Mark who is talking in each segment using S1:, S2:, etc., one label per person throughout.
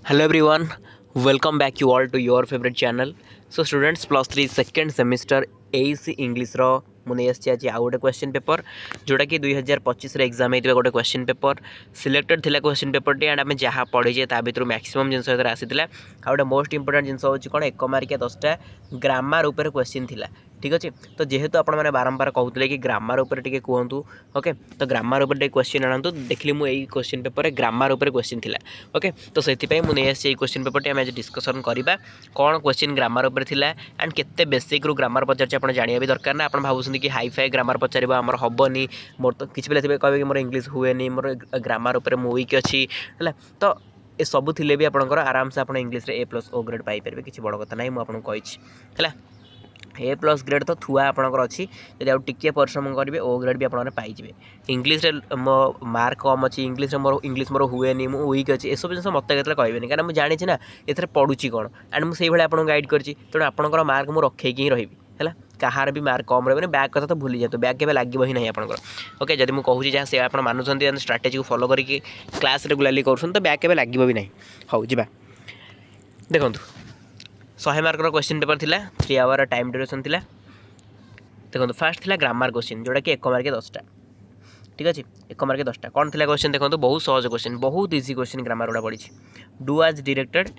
S1: Hello everyone, welcome back you all to your favorite channel. So students plus 3 second semester AC English रो मुझे आज आउ गोटे question paper जोटा कि 2025 exam होता गोटे क्वेश्चन पेपर सिलेक्टेड थिला क्वेश्चन पेपर टी एंड आम जहाँ पढ़ीचे ता भर मैक्सिमम जिन आसी गोटे मोस्ट इंपोर्टेंट जिन हूँ कौन एक मार्किया 10टा ग्रामर उपर क्वेश्चन थिला। ठीक अच्छे तो जेहेतु आपण मैंने बारंबार कहते कि ग्रामर उपर टे कहतु ओके तो ग्रामर उपर क्वेश्चन आनतु देखली मुझे क्वेश्चन पेपर ग्रामर उपर क्वेश्चन थिला। ओके तो से मुझे क्वेश्चन पेपर टी आज डिस्कसन करवा कौन क्वेश्चन ग्रामर उपर थिला एंड केते बेसिक रू ग्रामर पचार आप जाना भी दरकार ना। आप भावुं कि हाई फाई ग्रामर पचार आमर हेनी मोर तो किसी पे कहे कि मोर इंग्लीश हुए मोर ग्रामर उपर मु वीक अच्छी है तो ये सब थिले भी आपंकर आराम से आप इंग्लीश A+O ग्रेड पाइपर किसी बड़ कथा ना मुझे कही है A+ ग्रेड तो थुआ आपंकर अच्छी जब आप टिके परिश्रम करेंगे O ग्रेड भी आप पाइबे। इंग्लीश मो मार्क कम अच्छी इंग्लीश मोर इंग्लीश मोर हुए मु वीक अच्छी सब जिन मत के कहबे कहीं मुझे जानी ना ये पढ़ुची कौन एंड मुझे भाई आपको गाइड करी तेणु आपंकर मार्क मुझे रखे ही रही है कहार भी मार्क कम रही बैक कथा तो भूली जातु बैक के लगे ही नहीं आपंकर। ओके जब मुझे कहूँ जहाँ से आप मानुंट स्ट्राटेजी को फॉलो करके क्लास रेगुलाली कर तो बैक के लगे भी नहीं। हाँ जी देखो 100 मार्क क्वेश्चन पेपर थिला 3 आवर टाइम ड्यूरेशन थिला। देखो फास्ट थिला ग्रामर क्वेश्चन जोटा कि 1 मार्क 10टा। ठीक अच्छे 1 मार्क 10टा कौन थिला क्वेश्चन देखो बहुत सहज क्वेश्चन बहुत इजी क्वेश्चन ग्रामर गुड़ा पड़ी डू आज directed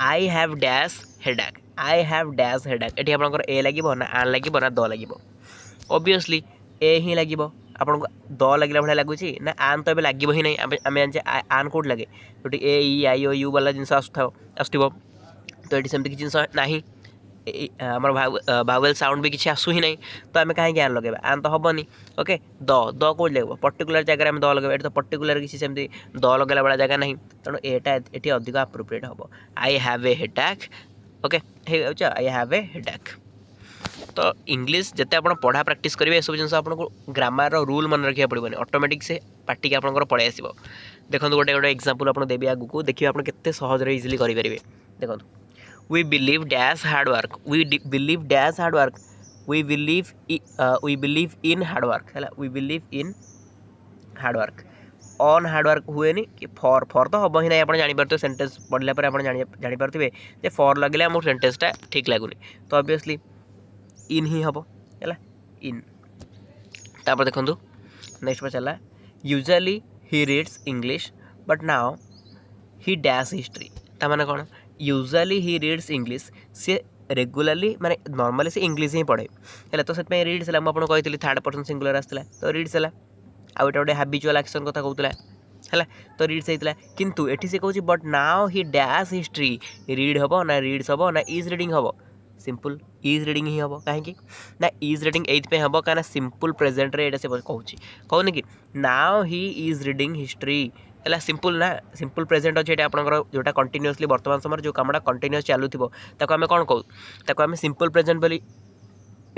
S1: I have dash headache I have dash headache ये आपंकर ए लगे ना आन लगे ना द लगे ओबियसली ए ही लगे आपको द लगे भाई लगुच ना आन तो लगे ही नहीं आम जानते आन कौट लगे जो ए ई आई ओ यू वाला जिन आसो तो ये सेमती किसी जिन ना आमर भावेल साउंड भी किसी आसू ही नहीं तो आम कहीं आन लगे आन तो हेनी। ओके द कौट लगे पर्टिकुलर जगह द लगे तो पर्टिकुलर किसी सेमती द लगेला वाला जगह नहीं तेणु ये अधिक अप्रोप्रिएट हम I have a headache. Okay I have a headache तो इंग्लीश जिते आप पढ़ा प्राक्ट करेंगे ये सब जिन आपको ग्रामर रूल मन रखा पड़ोनी ऑटोमेटिक से पार्टी आपंकर पलि आस। देखो गोटे गोटे एग्जांपल आप देवी आगू देखिए आप सहज इजिली करेंगे। देखो we believe dash hard work believe dash hard work we believe in hard work है we believe in hard work on hard work हुए नहीं कि फॉर तो हम ही नहीं आप जापर सेंटेंस पढ़ला पर आप जापारे जे फॉर लगे आम सेंटेंसटा ठीक लगुनि तो ऑब्वियसली इन ही हम है इन तापर देखो नेक्स्ट पचारा usually he reads English but now he dash history ताने कौन यूजुअली ही रीड्स इंग्लिश सी रेगुलाली माने नॉर्मली से इंग्लिश ही पढ़े है तो से रीड्स है मुझे कही थर्ड पर्सन सिंगुलर आसाला तो रीड्स है आउ गोटे हाबिचुआल एक्शन कथा कहूला है तो रीड्स होता किंतु एठी से कहूँ but now he dash history read हम ना रीड्स हम ना इज रीडिंग हम सिंपल इज रीडिंग ही हम कहीं ना इज रीडिंग ये हम कहीं सिंपल प्रेजेंट रे से कहूनी कि now he is reading history है सिंपल ना सिंपल प्रेजेंट अच्छे ये आपंकर जोटा कंटिन्यूअसली वर्तमान समय जो कमटा कंटिन्यूअस चलुव आम कौन कहूँ आम सिंपल प्रेजेंट बोली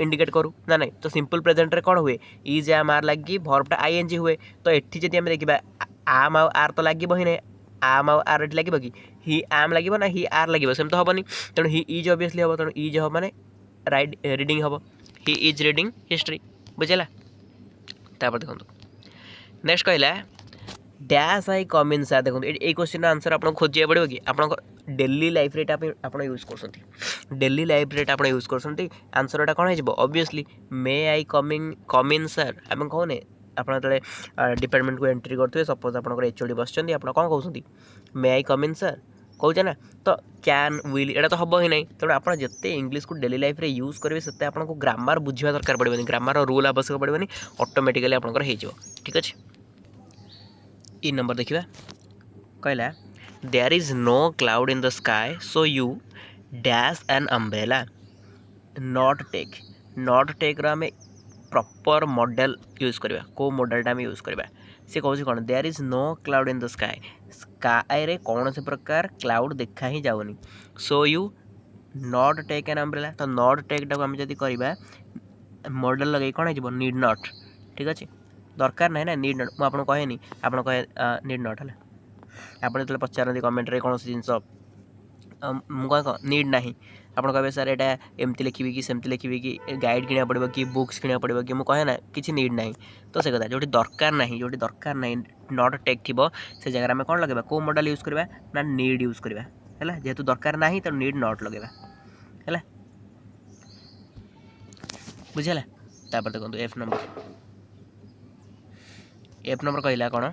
S1: इंडिकेट करूँ ना नहीं तो सिंपल प्रेजेंट रे कौन हुए इज आम आर लगी भर्बटा आईएनजी हुए तो एठी जब आम देखा आम आर तो लगे ही नहीं आम आर ये लगे कि ही आम लगे ना ही आर लगे सेम तो हेनी तेणु ही इज ऑब्वियसली हम तेणु इज हम माने राइट रीडिंग हम ही इज रीडिंग हिस्ट्री बुझेगा। तापर देखो नेक्स्ट कहला डैश आई कम इन सार देखो ये क्वेश्चन आंसर आपको खोजा पड़ो कि आप डेली लाइफ रे आप यूज कर डेली लाइफ रे आप यूज कर आंसरटा कौन हो ऑब्वियसली मे आई कम इन सार आम कहने आप डिपार्टमेंट को एंट्री करेंगे सपोज आप एचओडी बस आप कौन कहते मे आई कम इन सार कहचे ना तो कैन विल एटा तो हम ही नहीं तेणु आप जिते इंग्लीश को डेली लाइफ रे यूज करेंगे से आपको ग्रामर बुझा दरकार पड़े ग्रामर रूल आवश्यक पड़े ऑटोमेटिकली आपंकर हो। ठीक अच्छे इन नंबर देखा कहला there is no cloud in the sky so you dash an umbrella not take आम प्रॉपर मॉडल यूज करवा को मॉडलटा आम यूज करवा सी कहूँ कौन there is no cloud in the sky रे कौन से प्रकार क्लाउड देखा ही जाऊनी so you not take an umbrella तो नॉट टेकटा को आम जब करवा मॉडल लगे कौन हो नीड नॉट। ठीक अच्छे दरकार ना ना नीड नॉट मुझे कहेनी आप कहे नीड नॉट है आप जो पचारती कमेंट रे कौन जिन मुझे कह नीड ना आप कहे सर यहाँ एमती लिखी कि सेमती लिखी कि गाइड किना पड़ो कि बुक्स किना पड़ो कि मुझे ना कि नीड ना तो से कथा जो दरकार ना जो दरकार ना नट टेक थी से जगह आम कौन लगे कौ मॉडल यूज करवा ना नीड यूज करवा है जेहेतु दरकार ना तो नीड नट लगे है बुझेगा तापर देखो एफ नंबर कहला कौन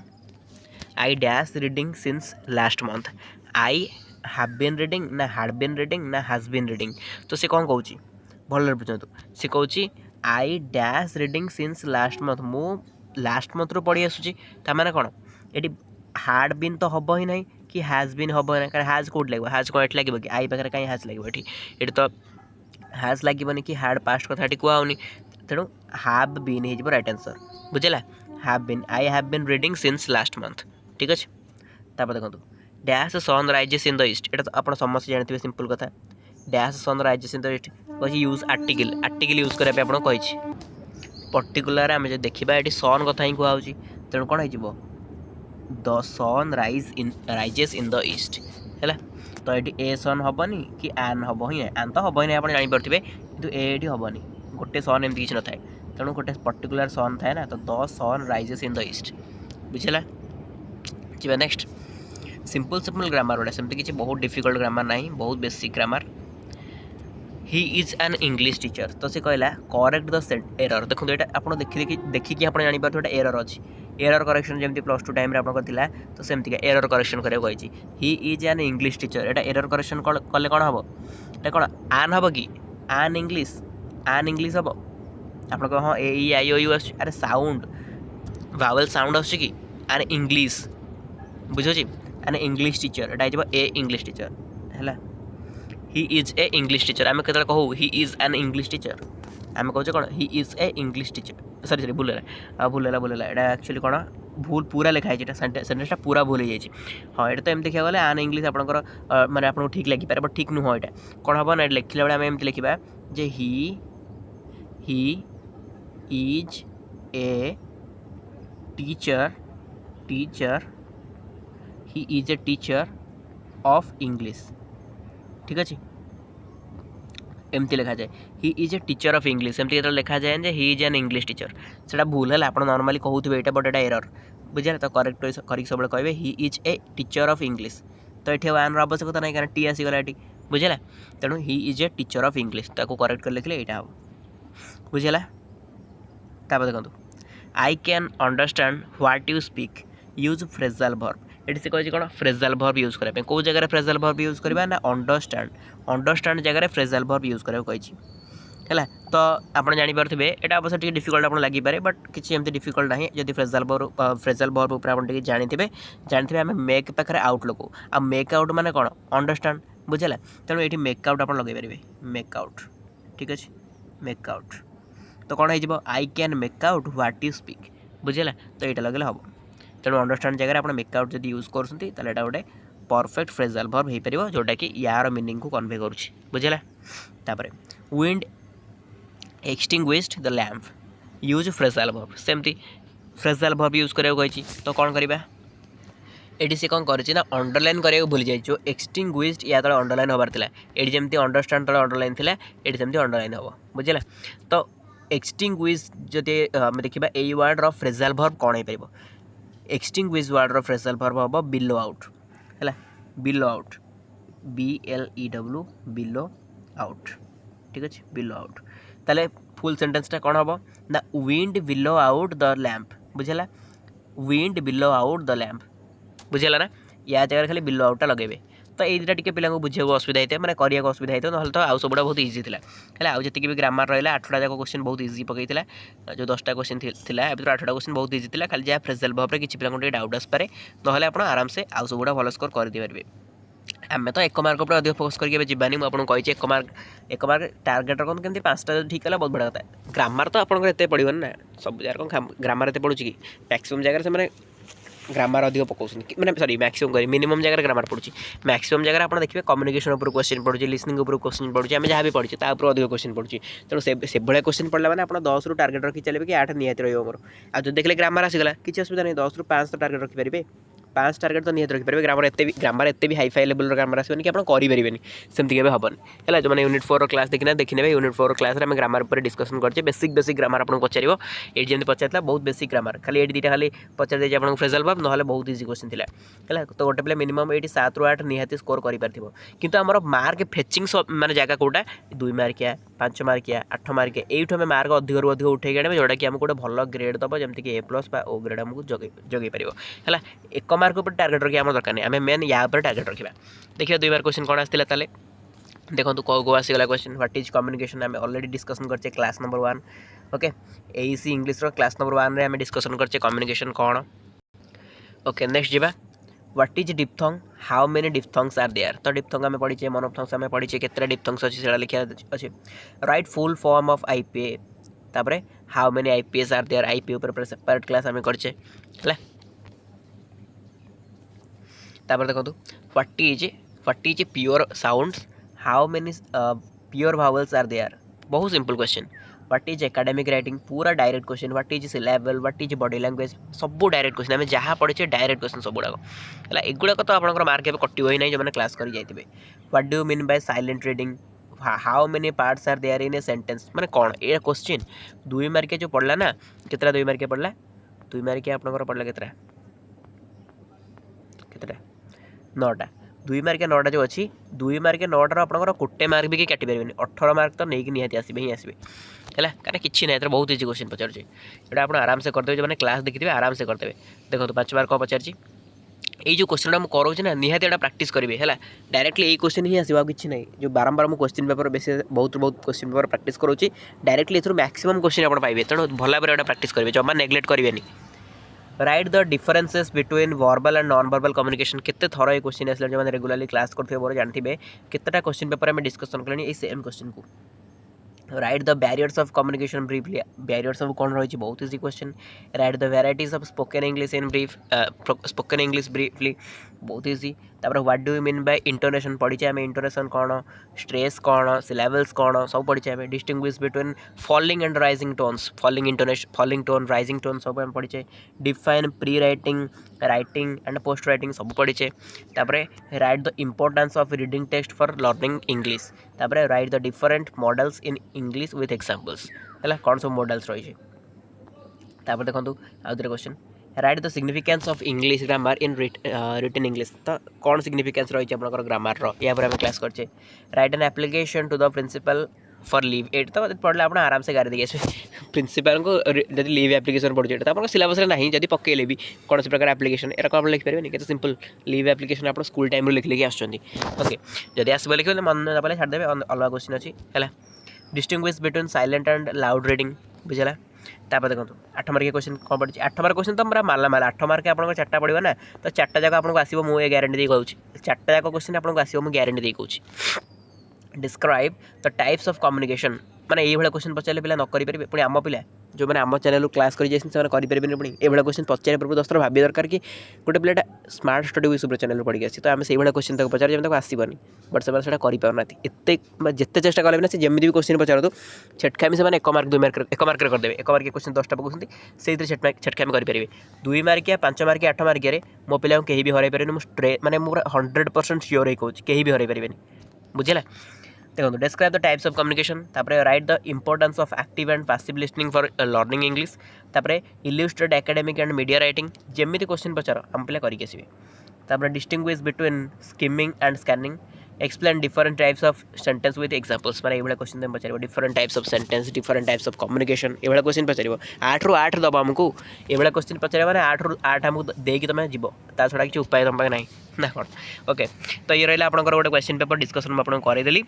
S1: I dash reading since last month I have been reading ना हैड बीन रीडिंग ना हैज बीन रीडिंग तो से कौन कौच भल बुझे सी कौच I dash reading since last month मु लास्ट मंथ रू पढ़ी आसूँ ताने कौन ये हार्ड बीन तो हम ही ना कि हैज बीन हम ना कारण हैज कौट लगे हैज कौन ये लगे कि आई पाखे कहीं हैज लगे ये तो हैज लगे कि हार्ड पास्ट कथा कहूनी तेणु हैव बीन हो राइट आंसर बुझेगा have been I have been reading since last month ठीक अच्छे तापर देखो dash sun rises in the east ये तो आप समस्त जानते हैं सिंपल कथा dash sun rises in the east कही यूज आर्टिकल यूज करने आपको कही पर्टिकुलर आम जो देखा ये सन कथा ही कहुच्छी तेणु कौन हो the sun rises in the east है तो ये ए सन हेनी कि आन हम ही आन तो हम ही आप जापे कि ये हेनी गोटे सन एमती किसी न था तेणु गोटे पर्टिकुलर सन थाए ना तो the sun rises in the east बुझेगा जी नेक्स्ट सिंपल ग्रामर गुड़ा सेमती किसी बहुत डिफिकल्ट ग्रामर ना बहुत basic grammar he is an English teacher तो से कहला करेक्ट द एरर देखो ये आप देखिए आप जापर एरर अच्छी एरर करेक्शन जमी प्लस टू टाइम आपका तो सेमती एरर करेक्शन करने ही इज एन इंग्लिश टीचर यहाँ एरर करेक्शन कले कौन हम ये कौन आन हम कि आन इंग्लिश हम आप हाँ ए ई आई ओ यू अरे साउंड वावेल साउंड आस कि आन इंग्लिश बुझे आन इंग्लिश टीचर यहाँ ए इंग्लिश टीचर है ही इज ए इंग्लिश टीचर आम के कहूँ ही इज एन इंग्लिश टीचर आम कहे कौन ही इज ए इंग्लिश टीचर सरी भूलला यहाँ एक्चुअली कौन भूल पूरा लिखाई सेन्टेन्सटा पूरा भूल हो हाँ ये तो एम देखा गले आन इंग्लिश आपंकर माने आपको ठीक लगिपारे बट ठीक नुह यहाँ कौन हम ना लिखला बेले आम एमती लिखा जे he is a teacher he is a teacher of English ठीक अच्छे एमती लिखा जाए he is a teacher of English एमती लिखा जाए he is an English teacher से भूल है आप नॉर्मली कहते हैं बट यहाँ एरर बुझे तो करेक्ट करेक्ट सब कहे ही is a teacher of English तो ये आन आवश्यकता नहीं कारण टी आसीगला ये बुझेगा तेणु ही is a teacher of English ताको करेक्ट कर लिखले यहाँ हम बुझेगा तापर देखो I can understand what you speak use phrasal verb ये से कहे कौन फ्रेजल वर्ब यूज करने कौ जगह फ्रेजल वर्ब यूज करवा ना अंडरस्टैंड जगह फ्रेजल वर्ब यूज करा कही है तो आप जापे यहाँ अवश्य डिफिकल्ट आप लगे बट किसी एमती डिफिकल्ट ना जब फ्रेजल वर्ब उपर जानते आम मेक पाखे आउट लगू आ मेक आउट माने कौन अंडरस्टैंड बुझेगा तेणु ये मेकआउट आप लगे पारे मेकआउट ठीक अच्छे मेकआउट तो कौन हो I can make out what you speak बुझेगा तो यहाँ लगे हम तेणु अंडरस्टैंड जगह आप मेकआउट जब यूज कर गोटे परफेक्ट फ्रेजल वर्ब हो पार जोटा कि यार मीनिंग को कन्वे करुँच बुझेगा तापर wind extinguished the lamp use phrasal verb सेमती फ्रेजल वर्ब यूज करा कही तो कौन करवा ये सी कौन कर अंडरलाइन करा भूली जाइए एक्सटिंग्विश्ड या तले अंडरलाइन हबार था ये जमी अंडरस्टैंड तले अंडरलाइन थी ये सेमती अंडरलाइन हम बुझेगा तो एक्सटिंग्विश्ड जदि आम देखा यही वर्ड फ्रेजल वर्ब कौन हो पार एक्सटिंग्विश्ड वर्ड फ्रेजल वर्ब हम बिलो आउट है blew out BLEW blew out ठीक अच्छे बिलो आउट ताले फुल सेंटेंसटा कौन हम ना wind blew out the lamp बुझेगा wind blew out the lamp बुझेगा ना या जगह खाली बिलो आउटा लगे तो ये दुटा टी पिला बुझे असुविधा होता है मैंने करने असुविधा होता है ना तो आउ सबुटा बहुत इजी था है आउ जी भी ग्रामर रहा 8टा जाक क्वेश्चन बहुत इजी पकई जो 10टा क्वेश्चन थी 8टा क्वेश्चन बहुत इजी था खाली जहाँ फ्रेजल भाव में किसी पिला डाउट आसपे ना आप आराम से आउ सबुटा भल स्कोर करदे पारे आम तो 1 मार्क पर अधिक फोकस करके जीवानी मुझे कही 1 मार्क टार्गेट रखते केमती 5टा ठीक है बहुत बड़ा कथा ग्रामर तो आपको पड़ो ना सब जगह कौन ग्रामर एत पड़ू कि मैक्सिमम जगह से ग्रामर अधिक पकाउछन मैंने सॉरी मैक्सिमम करी मिनिमम जगह ग्रामर पड़ुची मैक्सिमम जगह आप देखिए कम्युनिकेशन उपर क्वेश्चन पड़ुची लिसनिंग उपर क्वेश्चन पड़ुची आम जहाँ भी पढ़ी अधिक क्वेश्चन पड़ुची तेणु से भाया क्वेश्चन पढ़ला मैंने आप 10 रु टार्गेट रखी चलिए कि 8 निहाती रही मोर आज देखिए ग्रामर आसीगला किसी असुविधा नहीं 10 रु 5 टार्गेट रखिपारे पाँच टार्गेट तो निहत रखिपारे ग्रामर एत भी हाई फाई लेवल ग्रामर आसबनी कि आप करें सेमती के हेनी है जो मैंने यूनिट 4 क्लास देखने यूनिट 4 क्लास में ग्रामर पर डिस्कसन करचे बेसिक ग्रामर आपको पचार ये जमी पचार बहुत बेसिक ग्रामर खाली ये दुटा खाली पचार देती आपको फ्रेजल वर्ब ना बहुत इजी क्वेश्चन है तो गोटे पे मिनिमम ये 7 ରୁ 8 निहाती स्कोर कर आमर मार्क फेचिंग माने जगह कोटा 2 मार्किया 5 मार्किया 8 मार्किया ये आम मार्क अधिक अधिक उठे आने जोटा कि आमको गोटे भल ग्रेड दब जमीक A+ बा O ग्रेड आमको जगै पार है 1 मार्क पर टार्गेट रखा आम दरकार नहीं आम मेन या टार्गेट रखा देखिए 2 मार्क क्वेश्चन कौन आसाला ताले देखो कौ आसीगला क्वेश्चन व्हाट इज कम्युनिकेशन आम ऑलरेडी डिस्कसन करचे class number 1 okay AEC English class number 1 रे आम डिस्कसन करचे कम्युनिकेशन कौन ओके नेक्स्ट जीवा what is diphthong how many diphthongs are there तो डिप्थंग आम पढ़ीचे मोनोप्थंग्स आम पढ़ीचे केतरा डिप्थंग्स अच्छे से लिखा अच्छे write full form of IPA तापरे how many IPAs are there IPA ऊपर सेपरेट क्लास आम करचे तापर देखो what is pure sounds how many pure vowels are there बहुत simple question what is academic writing पूरा direct question what is syllable what is body language सब direct question आम जहाँ पढ़े डायरेक्ट क्वेश्चन सब गुड़ाक है एगुड़ाक तो आप मार्क एवं कटो ही ना जो मैंने क्लास कर जाइए what do you mean by silent reading how many parts are there in a sentence मैंने कौन ये क्वेश्चन 2 मार्किया जो पढ़ला ना कितना 2 मार्किया पढ़ला 2 मार्किया आपंकर पढ़ला कितना 9टा 2 मार्किया 9टा जो अच्छी 2 मार्किया 9टार आपंकर गोटे मार्क भी काटि पारे 18 मार्क तो नहीं निहाती आसबे ही आसबे है कहीं किसी ना बहुत इजी क्वेश्चन पचार ये आप आराम से करदे जो मैंने क्लास देखिए आराम से करदे देखो 5 मार्क कौन पचार ये जो क्वेश्चन मुझे करोचे ना निहाती एटा प्रैक्टिस करेंगे है डायरेक्टली ये क्वेश्चन ही आसो किसी ना जो बारंबार मुझे क्वेश्चन पेपर बेस बहुत क्वेश्चन पेपर प्रैक्टिस करोची डायरेक्टली ए मैक्सिमम क्वेश्चन आप पाइबे तेणु भल भाव प्रैक्टिस करेंगे जमा नेग्लेक्ट करेंगे right the differences between verbal and non verbal communication केते थर ये क्वेश्चन आसला जो रेगुलरली क्लास करते जानते केतेटा क्वेश्चन पेपर में डिस्कसन कले सेम क्वेश्चन को right the barriers of communication briefly barriers of कौन रही बहुत easy question write the varieties of spoken English in brief spoken English briefly बहुत इजी तापर what do you mean bye intonation पढ़ी आम intonation कौन stress कौन सिलेबल्स कौन सब पढ़ी आम distinguish between falling and rising tones falling intonation falling tone rising tone सब आम पढ़ी define pre writing writing and post writing सब पढ़ी तापर write the importance of reading text for learning English तापर write the different models in English with examples है कौन सब मॉडल्स रही तापर देखो आउ दुटा question write the significance of English grammar in written English तो कौन सिग्निफिकेंस रही है ग्रामर या आम क्लास करचे write an application to the principal for leave ये तो पढ़ले आप आराम से गाड़ी देखिए प्रिंसिपल को जब लीव एप्लिकेशन पढ़े तो आप सिलेबस ना जब पकड़े भी कौन से प्रकार एप्लिकेशन एरा आप लिखिपारे कि सिंपल लीव एप्लिकेशन आप स्कूल टाइम लिख लिखी ओके जब आसब लिखे मन ना छाड़देवे अलग क्वेश्चन अच्छी है distinguish between silent and loud reading बुझेगा तापर देखो 8 मार्क क्वेश्चन कौन पड़ी 8 मार्क क्वेश्चन तो पूरा माला माला 8 मार्क आपको 4टा पड़ो ना तो 4टा जाक आपको आसो मुझे ग्यारंटी दे कहूँ 4टा जाक क्वेश्चन आपको आसो मुझे ग्यारंटी दे कहूँ describe the types of communication माने ये क्वेश्चन पचारे पिला न करेंगे पुणी आम पिला जो मैंने आम चैनल क्लास कर करेंगे पुणी ये क्वेश्चन पचारे पूर्व 10 थर भाभी दरकार कि गोटे पिलाटा स्मार्ट स्टडी विश्व चैनल पढ़ी आसी तो आम से क्वेश्चन तक पचारे जब आसबनी बट से करना एत जिते चेष्टा कले ना जमी भी क्वेश्चन पचार छेटखामी से 1 मार्क 2 मार्क 1 मार्क करदे 1 मार्क क्वेश्चन 10टा पकाउं से छेटखामी करेंगे 2 मार्किया 5 मार्किया 8 मार्किया मो पिला कहीं भी हर पारे मुझे मैंने मुझे 100% श्योर ही कहूँ कहीं भी हर पारे बुझेगा देखो describe the types of communication तापर write the importance of active and passive listening for learning English तापर illustrate academic and media writing जमी क्वेश्चन पचार आम पिला करके आसबे तापर distinguish between skimming and scanning explain different types of sentence with examples माने ये क्वेश्चन तुम पचार different types of sentence different types of communication ये क्वेश्चन पचार 8 ରୁ 8 दब आमको ये क्वेश्चन पचार मैंने 8 ରୁ 8 आमको देकी तुम जीव ता छड़ा कि उपाय तुम पाखे ना ना कौन ओके तो ये रहा आप गोटे क्वेश्चन पेपर डिस्कसन मुझे आपको करदेली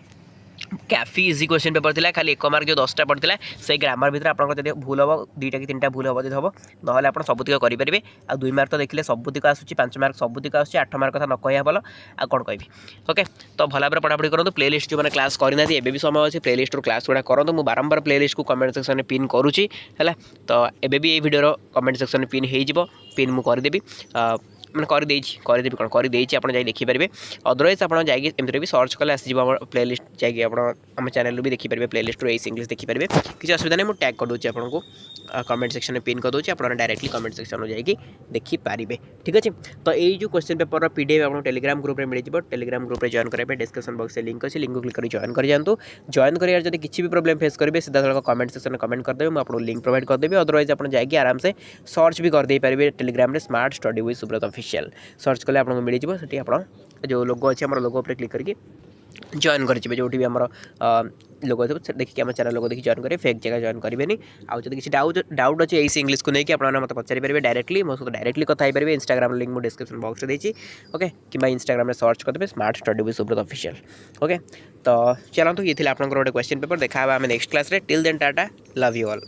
S1: काफी इजी क्वेश्चन पेपर था खाली 1 मार्क जो 10टा पड़ता से ग्रामर भर आप भूल हम 2टा कि 3टा भूल हम जब हम ना आप सबुतिक करेंगे आ 2 मार्क तो देखिए सबुतिक आसूँ 5 मार्क सबुतिक आसूँ 8 मार्क कथा न कह भल आ कौन कहि ओके तो भल भाव पढ़ापढ़ी करूँ प्लेलिस्ट जो मैंने क्लास करना एबी भी समय अच्छे प्लेलिस्ट क्लास गुड़ा करूँ मुझे बारंबार प्लेलिस्ट को कमेंट सेक्शन में पिन करुँची है तो एबी ये भिडियो कमेंट सेक्शन में पिन हो पिन मुझे करदेवी मैंने करदेवी कौन करदे आप देखिपारे अदरवाइज आप एमती भी सर्च कले आसो प्लेलिस्ट जाकि आम चैनल भी देखिपारे प्लेलिस्ट एसी इंग्लिश देखिपारे किसी असुविधा नहीं मुझे टैग करदे आपको कमेंट सेक्शन में पिन करदे आप डायरेक्टली कमेंट सेक्शन में जाकि देखिपारे ठीक अच्छे। तो यही जो क्वेश्चन पेपर पीडीएफ आप टेलीग्राम ग्रुप में मिल जाए टेलीग्राम ग्रुप में जॉइन करेंगे डिस्क्रिप्शन बॉक्स में लिंक अच्छे लिंक क्लिक कर जॉइन कर जातु जॉइन कर जब किसी भी प्रोब्लेम फेस करेंगे सीधा सड़क कमेंट सेक्शन में कमेंट करदेवे मुझे आपको लिंक प्रोवाइड करदेवी अदरवाइज आप जाकि आराम से सर्च भी करदे पारे टेलीग्राम में smart study with Subrat official search कले आपको मिल जाए से आप जो लोगो अच्छे आम लोगो पर क्लिक करके जॉइन करेंगे जो भी आम लोगो थे देखिए आम चैनल लोगो देखिए जॉइन करेंगे फेक जगह जॉइन करेंगे आउ किसी डाउट अच्छे एसी इंग्लिश को लेकिन आप मतलब पचारि पारे डायरेक्टली मो सहित डायरेक्टली कथा पारे इंस्टाग्राम लिंक मुझे डिस्क्रिप्शन बॉक्स में देती ओके कि इंस्टाग्राम में सर्च करदे smart study with Subrat official okay. तो चलते ये आपंकर गोटे क्वेश्चन पेपर देखा आम next class till then tata love you all.